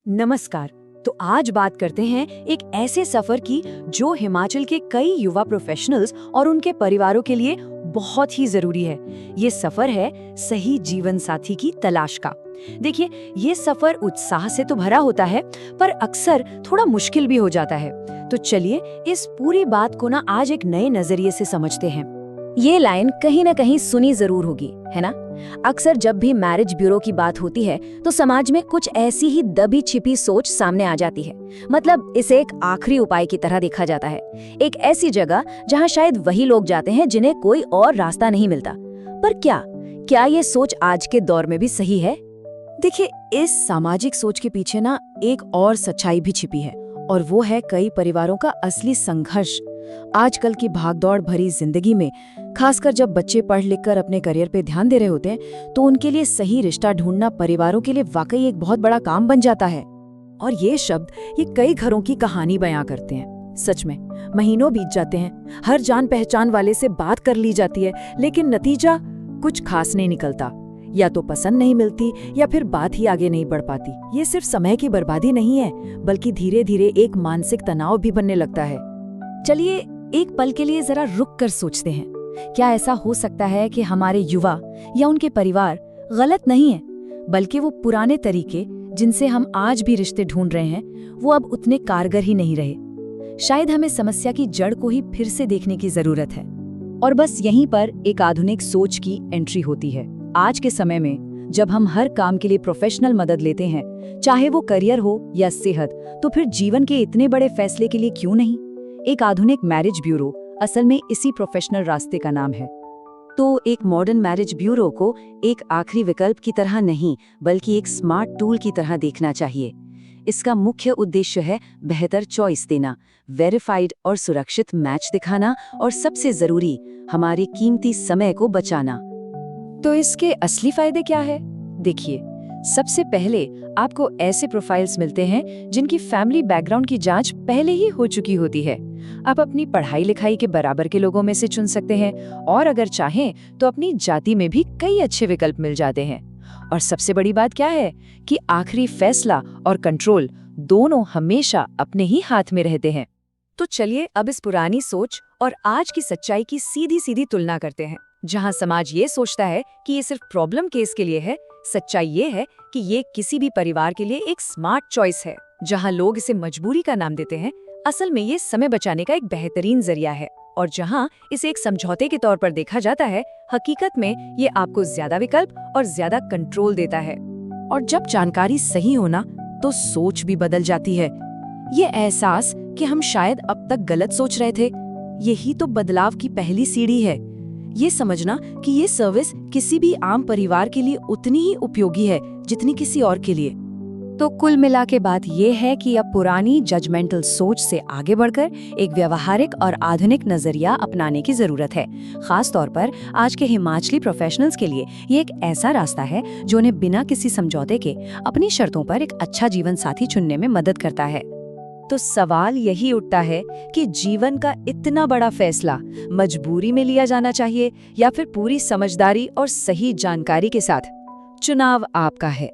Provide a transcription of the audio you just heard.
नमस्कार। तो आज बात करते हैं एक ऐसे सफर की जो हिमाचल के कई युवा प्रोफेशनल्स और उनके परिवारों के लिए बहुत ही जरूरी है। ये सफर है सही जीवन साथी की तलाश का। देखिए, ये सफर उत्साह से तो भरा होता है, पर अक्सर थोड़ा मुश्किल भी हो जाता है। तो चलिए इस पूरी बात को आज एक नए नजरिए से समझते हैं। ये लाइन कहीं ना कहीं सुनी जरूर होगी, है ना? अक्सर जब भी मैरिज ब्यूरो की बात होती है तो समाज में कुछ ऐसी ही दबी छिपी सोच सामने आ जाती है। मतलब इसे एक आखिरी उपाय की तरह देखा जाता है, एक ऐसी जगह जहां शायद वही लोग जाते हैं जिन्हें कोई और रास्ता नहीं मिलता। पर क्या ये सोच आज के दौर में भी सही है? देखिए, इस सामाजिक सोच के पीछे एक और सच्चाई भी छिपी है, और वो है कई परिवारों का असली संघर्ष। आजकल की भागदौड़ भरी जिंदगी में, खासकर जब बच्चे पढ़ लिखकर अपने करियर पे ध्यान दे रहे होते हैं, तो उनके लिए सही रिश्ता ढूंढना परिवारों के लिए वाकई एक बहुत बड़ा काम बन जाता है। और ये शब्द ये कई घरों की कहानी बयां करते हैं। सच में महीनों बीत जाते हैं, हर जान पहचान वाले से बात कर ली जाती है, लेकिन नतीजा कुछ खास नहीं निकलता। या तो पसंद नहीं मिलती या फिर बात ही आगे नहीं बढ़ पाती। ये सिर्फ समय की बर्बादी नहीं है, बल्कि धीरे धीरे एक मानसिक तनाव भी बनने लगता है। चलिए एक पल के लिए जरा रुक कर सोचते हैं, क्या ऐसा हो सकता है कि हमारे युवा या उनके परिवार गलत नहीं है, बल्कि वो पुराने तरीके जिनसे हम आज भी रिश्ते ढूंढ रहे हैं, वो अब उतने कारगर ही नहीं रहे? शायद हमें समस्या की जड़ को ही फिर से देखने की जरूरत है। और बस यहीं पर एक आधुनिक सोच की एंट्री होती है। आज के समय में जब हम हर काम के लिए प्रोफेशनल मदद लेते हैं, चाहे वो करियर हो या सेहत, तो फिर जीवन के इतने बड़े फैसले के लिए क्यों नहीं? एक आधुनिक मैरिज ब्यूरो असल में इसी प्रोफेशनल रास्ते का नाम है। तो एक मॉडर्न मैरिज ब्यूरो को एक आखिरी विकल्प की तरह नहीं, बल्कि एक स्मार्ट टूल की तरह देखना चाहिए। इसका मुख्य उद्देश्य है बेहतर चॉइस देना, वेरीफाइड और सुरक्षित मैच दिखाना, और सबसे जरूरी, हमारे कीमती समय को बचाना। तो इसके असली फायदे क्या है? देखिए, सबसे पहले आपको ऐसे प्रोफाइल्स मिलते हैं जिनकी फैमिली बैकग्राउंड की जांच पहले ही हो चुकी होती है। आप अपनी पढ़ाई लिखाई के बराबर के लोगों में से चुन सकते हैं, और अगर चाहें तो अपनी जाति में भी कई अच्छे विकल्प मिल जाते हैं। और सबसे बड़ी बात क्या है कि आखिरी फैसला और कंट्रोल दोनों हमेशा अपने ही हाथ में रहते हैं। तो चलिए अब इस पुरानी सोच और आज की सच्चाई की सीधी सीधी तुलना करते हैं। जहां समाज ये सोचता है कि ये सिर्फ प्रॉब्लम केस के लिए है, सच्चाई ये है कि ये किसी भी परिवार के लिए एक स्मार्ट चॉइस है। जहां लोग इसे मजबूरी का नाम देते हैं, असल में ये समय बचाने का एक बेहतरीन जरिया है। और जहां इसे एक समझौते के तौर पर देखा जाता है, हकीकत में ये आपको ज्यादा विकल्प और ज्यादा कंट्रोल देता है। और जब जानकारी सही होना, तो सोच भी बदल जाती है। ये एहसास कि हम शायद अब तक गलत सोच रहे थे, यही तो बदलाव की पहली सीढ़ी है। ये समझना कि ये सर्विस किसी भी आम परिवार के लिए उतनी ही उपयोगी है जितनी किसी और के लिए। तो कुल मिला के बात ये है कि अब पुरानी जजमेंटल सोच से आगे बढ़कर एक व्यवहारिक और आधुनिक नजरिया अपनाने की जरूरत है। खास तौर पर आज के हिमाचली प्रोफेशनल्स के लिए ये एक ऐसा रास्ता है जो उन्हें बिना किसी समझौते के अपनी शर्तों पर एक अच्छा जीवन साथी चुनने में मदद करता है। तो सवाल यही उठता है कि जीवन का इतना बड़ा फैसला मजबूरी में लिया जाना चाहिए या फिर पूरी समझदारी और सही जानकारी के साथ? चुनाव आपका है।